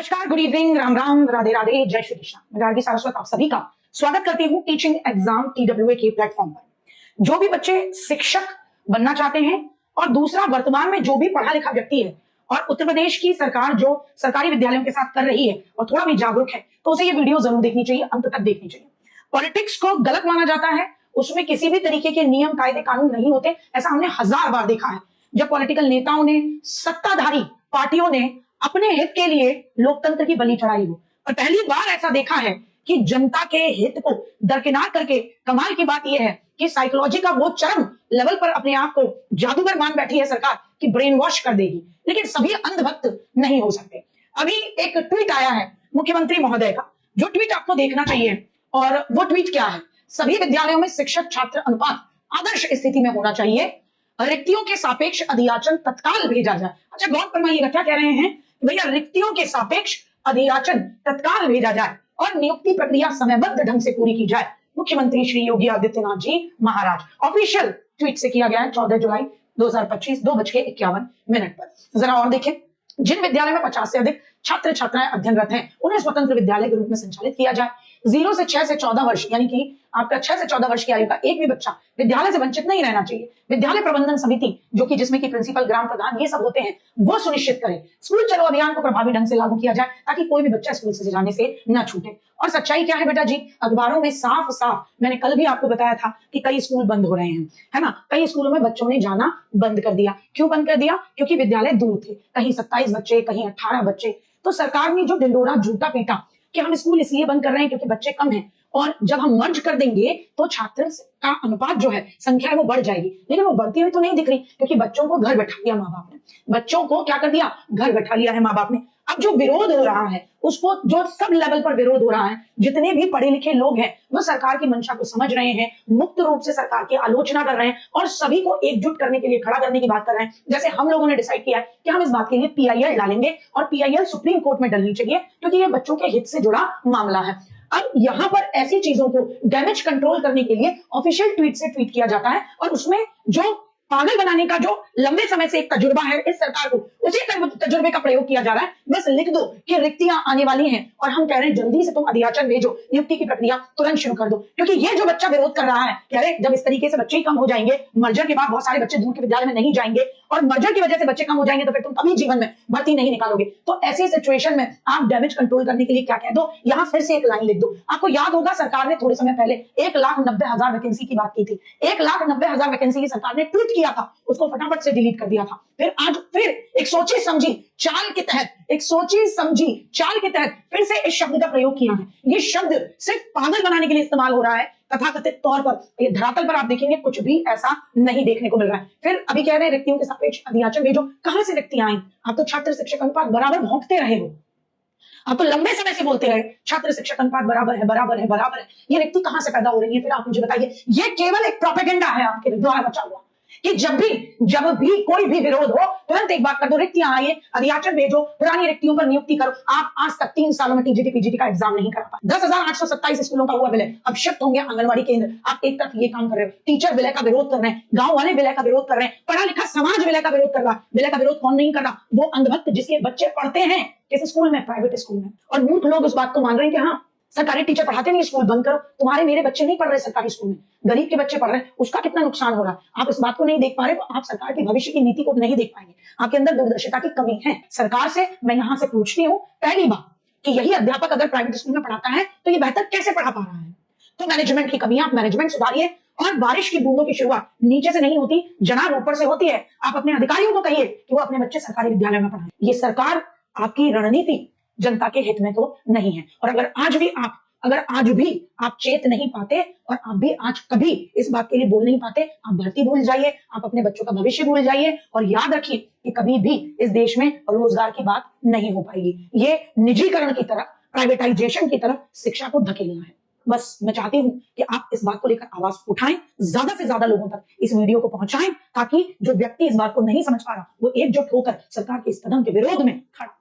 नमस्कार, good evening, Ram Ram, Radhe Radhe, जय श्री कृष्ण। मैं गार्गी सारस्वत आप सभी का स्वागत करती हूँ टीचिंग एग्जाम TWA के प्लेटफॉर्म पर। जो भी बच्चे शिक्षक बनना चाहते हैं और दूसरा वर्तमान में जो भी पढ़ा लिखा व्यक्ति है और उत्तर प्रदेश की सरकार जो सरकारी विद्यालयों के साथ कर रही है और थोड़ा भी जागरूक है तो उसे ये वीडियो जरूर देखनी चाहिए, अंत तक देखनी चाहिए। पॉलिटिक्स को गलत माना जाता है, उसमें किसी भी तरीके के नियम कायदे कानून नहीं होते, ऐसा हमने 1000 बार देखा है। जब पॉलिटिकल नेताओं ने, सत्ताधारी पार्टियों ने अपने हित के लिए लोकतंत्र की बलि चढ़ाई हो, और पहली बार ऐसा देखा है कि जनता के हित को दरकिनार करके, कमाल की बात यह है कि साइकोलॉजी का वो चरम लेवल पर अपने आप को जादूगर मान बैठी है सरकार कि ब्रेन वॉश कर देगी, लेकिन सभी अंधभक्त नहीं हो सकते। अभी एक ट्वीट आया है मुख्यमंत्री महोदय का, जो ट्वीट आपको देखना चाहिए, और वो ट्वीट क्या है? सभी विद्यालयों में शिक्षक छात्र अनुपात आदर्श स्थिति में होना चाहिए, रिक्तियों के सापेक्ष अधियाचन तत्काल भेजा जाए। अच्छा, गौर फरमाइएगा, क्या कह रहे हैं भैया? रिक्तियों के सापेक्ष अधियाचन तत्काल भेजा जाए और नियुक्ति प्रक्रिया समयबद्ध ढंग से पूरी की जाए। मुख्यमंत्री श्री योगी आदित्यनाथ जी महाराज, ऑफिशियल ट्वीट से किया गया है 14 जुलाई 2025 2:51 पर। जरा और देखें, जिन विद्यालय में 50 से अधिक छात्र छात्राएं अध्ययनरत हैं उन्हें स्वतंत्र विद्यालय के रूप में संचालित किया जाए। 0 से 6 से 14 वर्ष यानी कि आपका 6 से 14 वर्ष की आयु का एक भी बच्चा विद्यालय से वंचित नहीं रहना चाहिए। विद्यालय प्रबंधन समिति, जो कि जिसमें कि प्रिंसिपल, ग्राम प्रधान ये सब होते हैं, वो सुनिश्चित करें। स्कूल चलो अभियान को प्रभावी ढंग से लागू किया जाए ताकि कोई भी बच्चा स्कूल से जाने से न छूटे। और सच्चाई क्या है बेटा जी? अखबारों में साफ साफ, मैंने कल भी आपको बताया था कि कई स्कूल बंद हो रहे हैं, है ना। कई स्कूलों में बच्चों ने जाना बंद कर दिया। क्यों बंद कर दिया? क्योंकि विद्यालय दूर थे। कहीं 27 बच्चे, कहीं 18 बच्चे। तो सरकार ने जो ढिंडोरा झूठा पीटा कि हम स्कूल इसलिए बंद कर रहे हैं क्योंकि बच्चे कम हैं, और जब हम मर्ज कर देंगे तो छात्र का अनुपात जो है, संख्या है, वो बढ़ जाएगी। लेकिन वो बढ़ती हुई तो नहीं दिख रही, क्योंकि बच्चों को घर बैठा लिया माँ बाप ने। बच्चों को क्या कर दिया? घर बैठा लिया है माँ बाप ने। अब जो विरोध हो रहा है, उसको जो सब लेवल पर विरोध हो रहा है, जितने भी पढ़े लिखे लोग हैं वो सरकार की मंशा को समझ रहे हैं, मुक्त रूप से सरकार की आलोचना कर रहे हैं और सभी को एकजुट करने के लिए, खड़ा करने की बात कर रहे हैं। जैसे हम लोगों ने डिसाइड किया है कि हम इस बात के लिए PIL डालेंगे, और PIL सुप्रीम कोर्ट में डलनी चाहिए, क्योंकि ये बच्चों के हित से जुड़ा मामला है। अब यहां पर ऐसी चीजों को डैमेज कंट्रोल करने के लिए ऑफिशियल ट्वीट से ट्वीट किया जाता है, और उसमें जो पागल बनाने का जो लंबे समय से एक तजुर्बा है इस सरकार को, उसी तजुर्बे का प्रयोग किया जा रहा है। बस लिख दो कि रिक्तियां आने वाली हैं और हम कह रहे हैं जल्दी से तुम अधियाचन भेजो, नियुक्ति की प्रक्रिया तुरंत शुरू कर दो। क्योंकि ये जो बच्चा विरोध कर रहा है, कह रहे जब इस तरीके से बच्चे ही कम हो जाएंगे, मर्जर के बाद बहुत सारे बच्चे दूर के विद्यालय में नहीं जाएंगे, और मर्जर की वजह से बच्चे कम हो जाएंगे, तो फिर तुम कभी जीवन में भर्ती नहीं निकालोगे। तो ऐसी सिचुएशन में आप डैमेज कंट्रोल करने के लिए क्या कह दो, यहां फिर से एक लाइन लिख दो। आपको याद होगा सरकार ने थोड़े समय पहले 1,90,000 वैकेंसी की बात की थी। 1,90,000 वैकेंसी की सरकार ने ट्वीट किया था, उसको फटाफट से डिलीट कर दिया था। फिर आज फिर एक सोची समझी चाल के तहत, फिर से इस शब्द का प्रयोग किया है। ये शब्द सिर्फ पागल बनाने के लिए इस्तेमाल हो रहा है तथाकथित तौर पर। ये धरातल पर आप देखेंगे कुछ भी ऐसा नहीं देखने को मिल रहा है। फिर अभी कह रहे हैं रिक्तियों के सापेक्ष अधियाचन भेजो। कहां से रिक्तियां आई? आप तो छात्र शिक्षक अनुपात बराबर भौंकते रहे हो, आप तो लंबे समय से बोलते रहे छात्र शिक्षक अनुपात बराबर है, बराबर है, बराबर है। ये रिक्ति कहां से पैदा हो रही है? फिर आप मुझे बताइए। ये केवल एक प्रोपेगेंडा है आपके द्वारा बचा हुआ कि जब भी कोई भी विरोध हो तुरंत एक बात कर दो, रिक्तियां आइए, अधियाचन भेजो, पुरानी रिक्तियों पर नियुक्ति करो। आप आज तक 3 सालों में TGT PGT का एग्जाम नहीं करा पाए। 10,827 स्कूलों का हुआ विलय, अब शिफ्ट होंगे आंगनबाड़ी केंद्र। आप एक तरफ ये काम कर रहे हो, टीचर विलय का विरोध कर रहे हैं, गांव वाले विलय का विरोध कर रहे हैं, पढ़ा लिखा समाज विलय का विरोध कर रहा है। विलय का विरोध कौन नहीं कर रहा? वो अंधभक्त जिसके बच्चे पढ़ते हैं किस स्कूल में? प्राइवेट स्कूल में। और मूर्ख लोग उस बात को मान रहे हैं कि हाँ सरकारी टीचर पढ़ाते नहीं, स्कूल बंद करो। तुम्हारे मेरे बच्चे नहीं पढ़ रहे सरकारी स्कूल में, गरीब के बच्चे पढ़ रहे हैं, उसका कितना नुकसान हो रहा है। आप इस बात को नहीं देख पा रहे, तो आप सरकार की भविष्य की नीति को नहीं देख पाएंगे। आपके अंदर दूरदर्शिता की कमी है। सरकार से मैं यहां से पूछती हूँ पहली बात कि यही अध्यापक अगर प्राइवेट स्कूल में पढ़ाता है तो ये बेहतर कैसे पढ़ा पा रहा है? तो मैनेजमेंट की कमी, आप मैनेजमेंट सुधारिए। और बारिश की बूंदों की शुरुआत नीचे से नहीं होती, जनाब ऊपर से होती है। आप अपने अधिकारियों को कहिए कि वो अपने बच्चे सरकारी विद्यालय में पढ़ाएं। ये सरकार, आपकी रणनीति जनता के हित में तो नहीं है। और अगर आज भी आप चेत नहीं पाते, और आप भी आज कभी इस बात के लिए बोल नहीं पाते, आप भर्ती भूल जाइए, आप अपने बच्चों का भविष्य भूल जाइए, और याद रखिए कि कभी भी इस देश में रोजगार की बात नहीं हो पाएगी। ये निजीकरण की तरफ, प्राइवेटाइजेशन की तरफ शिक्षा को धकेलना है। बस मैं चाहती हूं कि आप इस बात को लेकर आवाज उठाएं, ज्यादा से ज्यादा लोगों तक इस वीडियो को पहुंचाएं, ताकि जो व्यक्ति इस बात को नहीं समझ पा रहा वो एकजुट होकर सरकार के इस कदम के विरोध में खड़ा